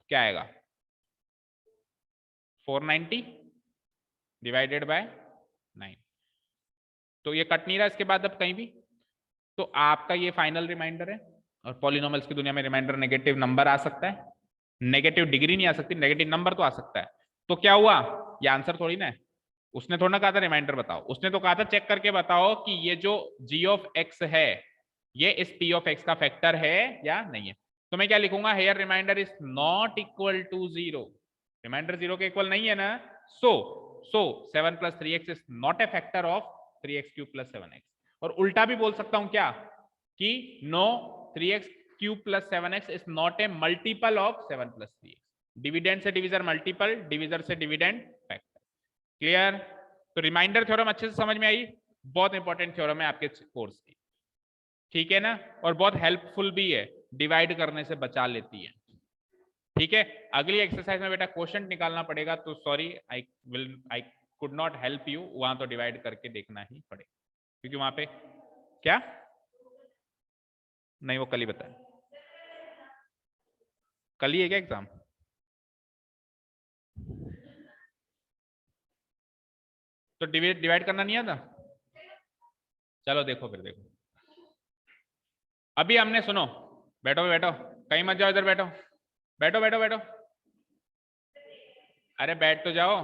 क्या आएगा, 490 डिवाइडेड बाय 9। तो ये कट नहीं रहा इसके बाद अब कहीं भी, तो आपका ये फाइनल रिमाइंडर है। और पॉलिनोमियल्स की दुनिया में रिमाइंडर नेगेटिव नंबर आ सकता है, नेगेटिव डिग्री नहीं आ सकती, नेगेटिव नंबर तो आ सकता है। तो क्या हुआ, ये आंसर थोड़ी ना है, उसने थोड़ा ना कहा था रिमाइंडर बताओ, उसने तो कहा था चेक करके बताओ कि ये जो g ऑफ x है ये इस p ऑफ x का फैक्टर है या नहीं है। तो मैं क्या लिखूंगा, here reminder is not equal to 0, reminder 0 के इक्वल नहीं है ना। So 7 + 3x is not a factor of 3x³ + 7x। और उल्टा भी बोल सकता हूं क्या, कि no 3x³ + 7x is not a multiple of 7 + 3x। Dividend से डिविजर मल्टीपल, डिविजर से डिविडेंड फैक्टर। क्लियर। तो रिमाइंडर थ्योरम अच्छे से समझ में आई, बहुत इंपॉर्टेंट थ्योरम है आपके कोर्स की, ठीक है ना, और बहुत हेल्पफुल भी है, डिवाइड करने से बचा लेती है। ठीक है, अगली एक्सरसाइज में बेटा क्वेश्चन निकालना पड़ेगा, तो sorry I could not help you, वहां तो डिवाइड करके देखना ही पड़ेगा, क्योंकि वहां पे क्या नहीं, वो कल ही बताए, कल ही है क्या एग्जाम, तो डिवाइड करना नहीं आता। चलो देखो फिर, देखो अभी हमने, सुनो, बैठो बैठो, कहीं मत जाओ, इधर बैठो बैठो बैठो बैठो, अरे बैठ तो जाओ,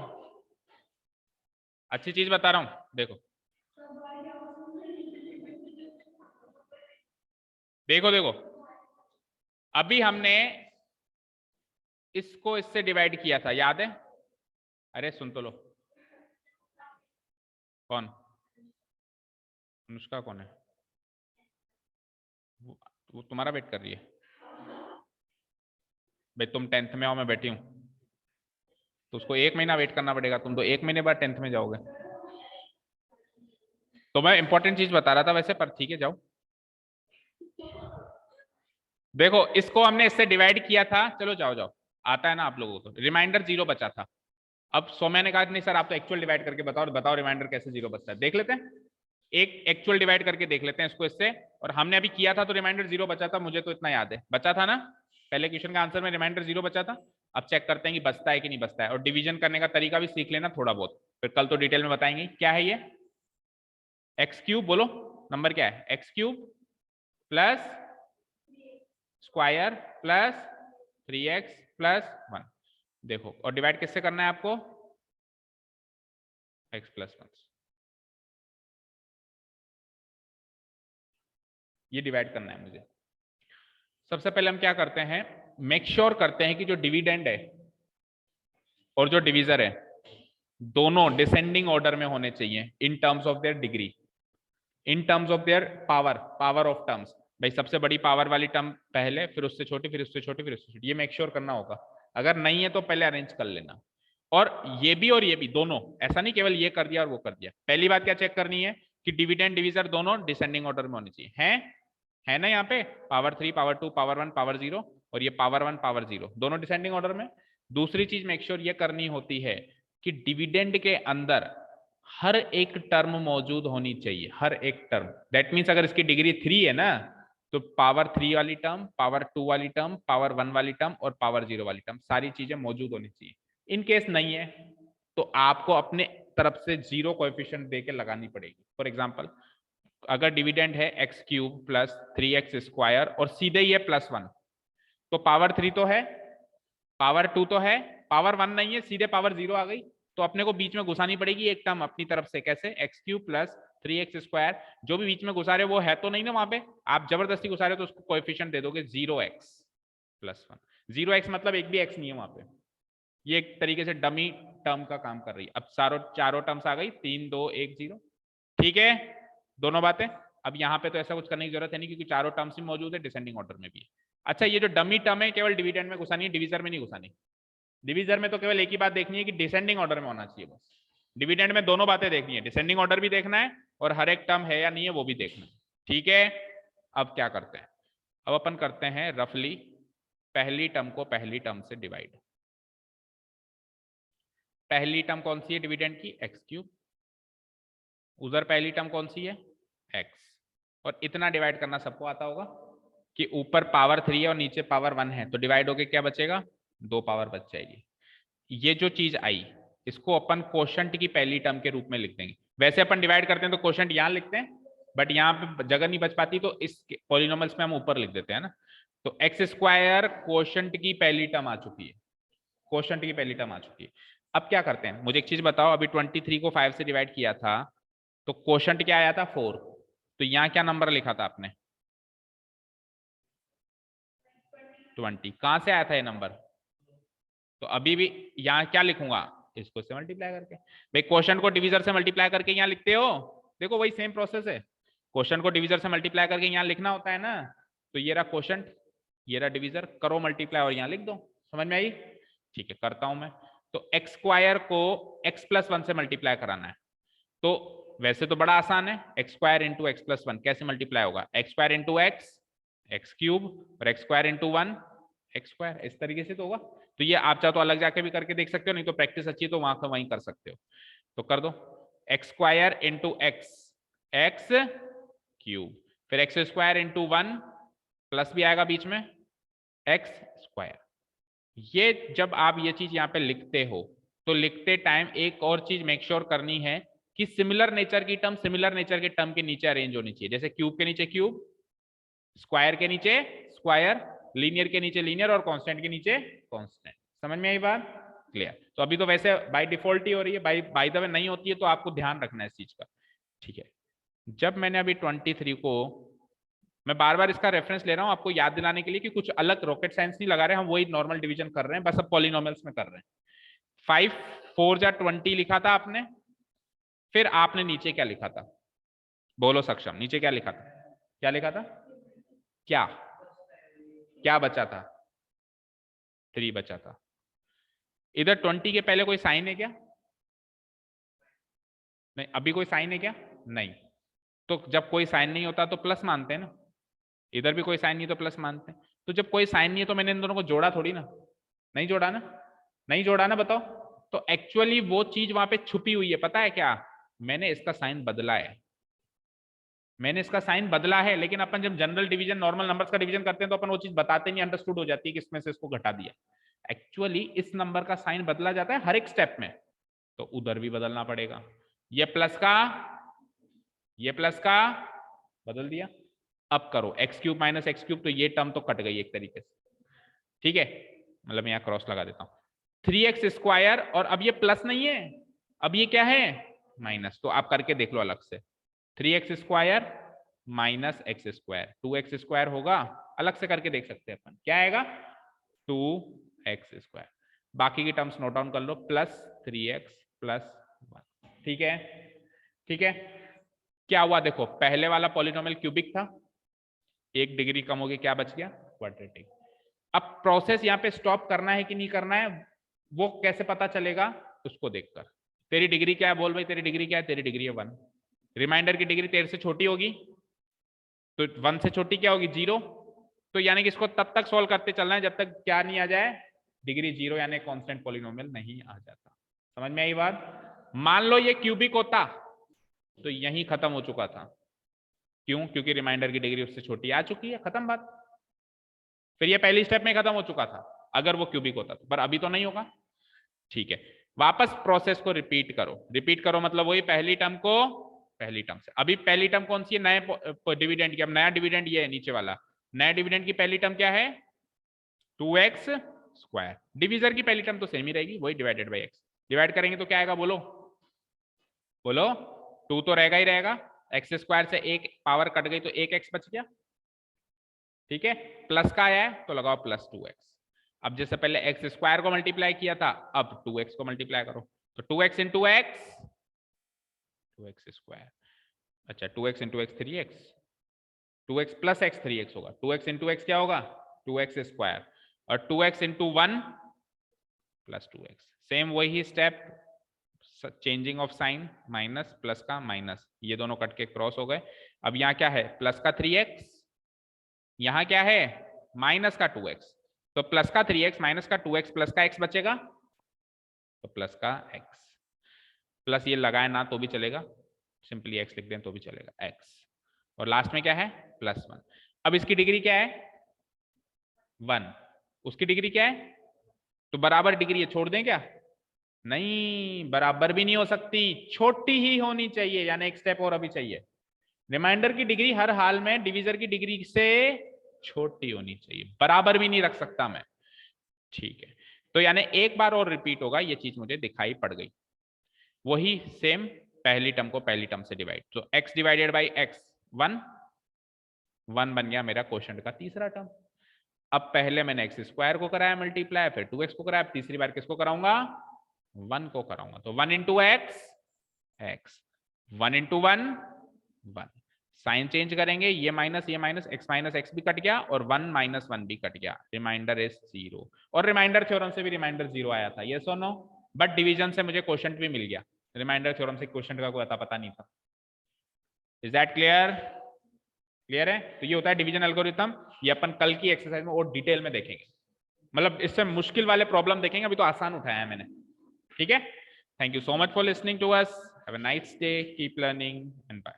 अच्छी चीज बता रहा हूं, देखो देखो देखो, अभी हमने इसको इससे डिवाइड किया था, याद है, अरे सुन तो लो, कौन, अनुष्का कौन है, वो तुम्हारा वेट कर रही है भाई, तुम 10th में आओ, मैं बैठी हूं, तो उसको 1 महीना वेट करना पड़ेगा, तुम तो 1 महीने बाद 10th में जाओगे। तो मैं इंपॉर्टेंट चीज बता रहा था वैसे, पर ठीक है जाओ। देखो इसको हमने इससे डिवाइड किया था, चलो जाओ जाओ, आता है ना आप लोगों को, रिमाइंडर 0 बचा था। अब सौम्या ने कहा नहीं सर आप तो एक्चुअल डिवाइड करके बताओ, बताओ रिमाइंडर कैसे 0 बचता है, देख लेते हैं, एक एक्चुअल डिवाइड करके देख लेते हैं इसको इससे। और हमने अभी किया था तो रिमाइंडर 0 बचा था, मुझे तो इतना याद है, बचा था ना, पहले क्वेश्चन का आंसर में रिमाइंडर 0 बचा था। अब चेक करते हैं कि बचता है कि नहीं बचता है, और डिवीजन करने का तरीका भी सीख लेना थोड़ा बहुत, फिर कल तो डिटेल में बताएंगे। क्या है ये, x³ बोलो, नंबर क्या है, x³ plus square plus 3x + 1। देखो, और डिवाइड किससे करना है आपको, x + 1, ये डिवाइड करना है मुझे। सबसे पहले हम क्या करते हैं, मेक श्योर करते हैं कि जो डिविडेंड है और जो डिवीजर है दोनों डिसेंडिंग ऑर्डर में होने चाहिए in terms of their degree, in terms of their power, power of terms. भाई सबसे बड़ी पावर वाली टर्म पहले, फिर उससे छोटी, फिर उससे छोटी, फिर उससे छोटी, ये मेक श्योर करना होगा। अगर नहीं है तो पहले अरेंज कर लेना। और ये भी दोनों, ऐसा नहीं केवल ये कर दिया और वो कर दिया। पहली बात क्या चेक करनी है कि डिविडेंड डिविजर दोनों डिसेंडिंग ऑर्डर में होने चाहिए। है ना यहाँ पे पावर 3, पावर 2, पावर 1, पावर 0, और ये पावर 1, पावर 0 दोनों डिसेंडिंग ऑर्डर में। दूसरी चीज मेक श्योर ये करनी होती है कि डिविडेंड के अंदर हर एक टर्म मौजूद होनी चाहिए, हर एक टर्म। दैट मीन्स अगर इसकी डिग्री 3 है ना, तो पावर 3 वाली टर्म, पावर 2 वाली टर्म, पावर 1 वाली टर्म और पावर 0 वाली टर्म, सारी चीजें मौजूद होनी चाहिए। इन केस नहीं है तो आपको अपने तरफ से 0 कोएफिशिएंट देके लगानी पड़ेगी। फॉर एग्जांपल अगर डिविडेंड है x³ प्लस 3x² और सीधे ही है +1, तो पावर 3 तो है, पावर 2 तो है, पावर 1 नहीं है, सीधे पावर 0 आ गई। तो अपने को बीच में घुसानी पड़ेगी एक टर्म अपनी तरफ से। कैसे? x³ प्लस 3x², जो भी बीच में घुसा रहे वो है तो नहीं ना वहां पे, आप जबरदस्ती घुसा रहे हो तो उसको कोएफिशिएंट दे दोगे 0x + 1। 0x मतलब एक भी x नहीं है वहां पे, ये एक तरीके से डमी टर्म का काम कर रही है। अब चारों टर्म्स आ गई, 3, 2, 1, 0। ठीक है, दोनों बातें। अब यहाँ पे तो ऐसा कुछ करने की जरूरत है नहीं क्योंकि चारों टर्म्स भी मौजूद है, डिसेंडिंग ऑर्डर में भी। अच्छा, ये जो डमी टर्म है केवल डिविडेंड में घुसानी है, डिविजर में नहीं घुसानी। डिविजर में तो केवल एक ही बात देखनी है कि डिसेंडिंग ऑर्डर में होना चाहिए बस। डिविडेंड में दोनों बातें देखनी है, डिसेंडिंग ऑर्डर भी देखना है और हर एक टर्म है या नहीं है वो भी देखना है। ठीक है, अब क्या करते हैं? अब अपन करते हैं रफली पहली टर्म को पहली टर्म से डिवाइड। पहली टर्म कौन सी है डिविडेंड की? x³। उधर पहली टर्म कौन सी है? x। और इतना डिवाइड करना सबको आता होगा कि ऊपर पावर 3 है और नीचे पावर 1 है, तो डिवाइड होके क्या बचेगा? 2 पावर बच जाएगी। ये जो चीज आई इसको अपन कोशंट की पहली टर्म के रूप में लिख देंगे। वैसे अपन डिवाइड करते हैं तो कोशंट यहां लिखते हैं, बट यहाँ पे जगह नहीं बच पाती तो इस पॉलिनोमियल्स में हम ऊपर लिख देते हैं ना। तो x² कोशंट की पहली टर्म आ चुकी है, कोशंट की पहली टर्म आ चुकी है। अब क्या करते हैं, मुझे एक चीज बताओ, अभी 23 को 5 से डिवाइड किया था तो कोशंट क्या आया था? 4। तो यहाँ क्या नंबर लिखा था आपने? 20। कहां से आया था ये नंबर? तो अभी भी यहाँ क्या लिखूंगा? इसको से मल्टीप्लाई करके। भाई क्वेश्चन को डिविजर से मल्टीप्लाई करके यहाँ लिखते हो, देखो वही सेम प्रोसेस है। क्वेश्चन को डिविजर से मल्टीप्लाई करके यहाँ लिखना होता है ना। तो ये रहा क्वेश्चन, ये रहा डिविजर, करो मल्टीप्लाई और यहाँ लिख दो। समझ में आई? ठीक है, करता हूं मैं। तो x² को x+1 से मल्टीप्लाई कराना है। तो वैसे तो बड़ा आसान है, x² इंटू x+1 कैसे मल्टीप्लाई होगा? x² इंटू x³ और x² इंटू 1 x², इस तरीके से तो होगा। तो ये आप चाहो तो अलग जाके भी करके देख सकते हो, नहीं तो प्रैक्टिस अच्छी है तो वहां का वहीं कर सकते हो। तो कर दो x² इंटू x³ फिर x² इंटू 1 प्लस भी आएगा बीच में x²। ये जब आप ये चीज यहाँ पे लिखते हो तो लिखते टाइम एक और चीज मेक श्योर करनी है कि सिमिलर नेचर की टर्म सिमिलर नेचर के टर्म के नीचे अरेंज होनी चाहिए। जैसे क्यूब के नीचे क्यूब, स्क्वायर के नीचे स्क्वायर, लीनियर के नीचे लीनियर और कांस्टेंट के नीचे कांस्टेंट। समझ में आई बात? क्लियर? तो अभी तो वैसे बाय डिफॉल्ट ही हो रही है, बाय द वे नहीं होती है तो आपको ध्यान रखना है इस चीज का। ठीक है, जब मैंने अभी 23 को, मैं बार बार इसका रेफरेंस ले रहा हूं आपको याद दिलाने के लिए कि कुछ अलग रॉकेट साइंस नहीं लगा रहे, हम वही नॉर्मल डिवीजन कर रहे हैं, बस अब पॉलिनोमियल्स में कर रहे हैं। 5 4 जा 20 लिखा था आपने, फिर आपने नीचे क्या लिखा था? बोलो सक्षम, नीचे क्या लिखा था? क्या लिखा था? क्या क्या बचा था? 3 बचा था। इधर 20 के पहले कोई साइन है क्या? नहीं। अभी कोई साइन है क्या? नहीं। तो जब कोई साइन नहीं होता तो प्लस मानते हैं ना, इधर भी कोई साइन नहीं तो प्लस मानते हैं। तो जब कोई साइन नहीं है तो मैंने इन दोनों को जोड़ा थोड़ी ना, नहीं जोड़ा ना, नहीं जोड़ा ना, बताओ। तो एक्चुअली वो चीज वहां पे छुपी हुई है, पता है क्या? मैंने इसका साइन बदला है, मैंने इसका साइन बदला है। लेकिन अपन जब जनरल डिवीजन नॉर्मल नंबर्स का डिवीजन करते हैं तो अपन वो चीज बताते नहीं, अंडरस्टूड हो जाती है कि इसमें से इसको घटा दिया। एक्चुअली इस नंबर का साइन बदला जाता है हर एक स्टेप में, तो उधर भी बदलना पड़ेगा। ये प्लस का, ये प्लस का बदल दिया। अब करो x³ माइनस x³, तो ये टर्म तो कट गई एक तरीके से। ठीक है, मतलब मैं यहाँ क्रॉस लगा देता हूँ। 3x² और अब ये प्लस नहीं है, अब ये क्या है? माइनस। तो आप करके देख लो अलग से, 3x² माइनस x² 2x² होगा, अलग से करके देख सकते हैं अपन, क्या आएगा? 2x²। बाकी की टर्म्स नोट डाउन कर लो, प्लस 3x +1। ठीक है, ठीक है। क्या हुआ देखो, पहले वाला पॉलिनोमियल क्यूबिक था, 1 डिग्री कम हो गई, क्या बच गया, क्वाड्रेटिक। अब प्रोसेस यहाँ पे स्टॉप करना है कि नहीं करना है, वो कैसे पता चलेगा, उसको देखकर। तेरी डिग्री क्या है, बोल भाई तेरी डिग्री क्या है, तेरी डिग्री है 1। रिमाइंडर की डिग्री तेरे से छोटी होगी, तो 1 से छोटी क्या होगी, 0। तो यानी कि इसको तब तक सॉल्व करते चलना है जब तक क्या नहीं आ जाए, डिग्री 0, यानी कांस्टेंट पॉलिनोमियल नहीं आ जाता। समझ में आई बात। मान लो ये क्यूबिक होता तो यही खत्म हो चुका था। क्यों, क्योंकि रिमाइंडर की डिग्री उससे छोटी आ चुकी है, खत्म बात। फिर ये पहली स्टेप में खत्म हो चुका था अगर वो क्यूबिक होता तो, पर अभी तो नहीं होगा। ठीक है, वापस प्रोसेस को रिपीट करो। रिपीट करो मतलब वही पहली टर्म को पहली टर्म से। अभी पहली टर्म कौन सी है, नए डिविडेंड की। अब नया डिविडेंड ये है नीचे वाला, नए डिविडेंड की पहली टर्म क्या है, 2x²। डिविजर की पहली टर्म तो सेम ही रहेगी, वही डिवाइडेड बाई x। डिवाइड करेंगे तो क्या आएगा, बोलो बोलो, 2 तो रहेगा ही रहेगा, x² से एक पावर कट गई तो एक x बच गया। ठीक है, प्लस का आया है तो लगाओ +2x। अब जैसे पहले x² को मल्टीप्लाई किया था, अब 2x को मल्टीप्लाई करो, तो 2x इंटू एक्स, 2x²। अच्छा 2x into x 3x, 2x plus x 3x होगा। 2x इंटू एक्स क्या होगा, 2x², और 2x into 1 plus 2x। Same वही step, changing of sign, minus plus का माइनस, ये दोनों कट के क्रॉस हो गए। अब यहाँ क्या है, प्लस का 3x, यहाँ क्या है माइनस का 2x। तो प्लस का 3x माइनस का 2x प्लस का x बचेगा, तो प्लस का x। प्लस ये लगाए ना तो भी चलेगा, सिंपली x लिख दें तो भी चलेगा, x। और लास्ट में क्या है, +1। अब इसकी डिग्री क्या है, 1। उसकी डिग्री क्या है, तो बराबर डिग्री है, छोड़ दें क्या, नहीं, बराबर भी नहीं हो सकती, छोटी ही होनी चाहिए, यानी एक स्टेप और अभी चाहिए। रिमाइंडर की डिग्री हर हाल में डिवीजर की डिग्री से छोटी होनी चाहिए, बराबर भी नहीं रख सकता मैं। ठीक है, तो यानी एक बार और रिपीट होगा, ये चीज मुझे दिखाई पड़ गई। वही सेम, पहली टर्म को पहली टर्म से डिवाइड, तो x डिवाइडेड बाई x 1 बन गया मेरा क्वेश्चन का तीसरा टर्म। अब पहले मैंने x² को कराया मल्टीप्लाई, फिर 2x को कराया, तीसरी बार किसको कराऊंगा, 1 को कराऊंगा। तो 1 into x, 1 into 1 1। Sign change करेंगे, ये माइनस x भी कट गया, और 1 - 1 भी कट गया, रिमाइंडर इज 0। और रिमाइंडर थ्योरम से भी रिमाइंडर 0 आया था, ये सो नो, बट डिवीजन से मुझे क्वेश्चन भी मिल गया, रिमाइंडर थ्योरम से क्वेश्चन का कोई पता नहीं था। इज दैट क्लियर, क्लियर है। तो ये होता है डिवीजन एल्गोरिथम, ये अपन कल की एक्सरसाइज में और डिटेल में देखेंगे, मतलब इससे मुश्किल वाले प्रॉब्लम देखेंगे, अभी तो आसान उठाया है मैंने। ठीक है, thank you so much for listening to us, have a nice day, keep learning and bye.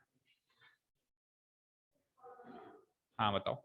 हाँ बताओ।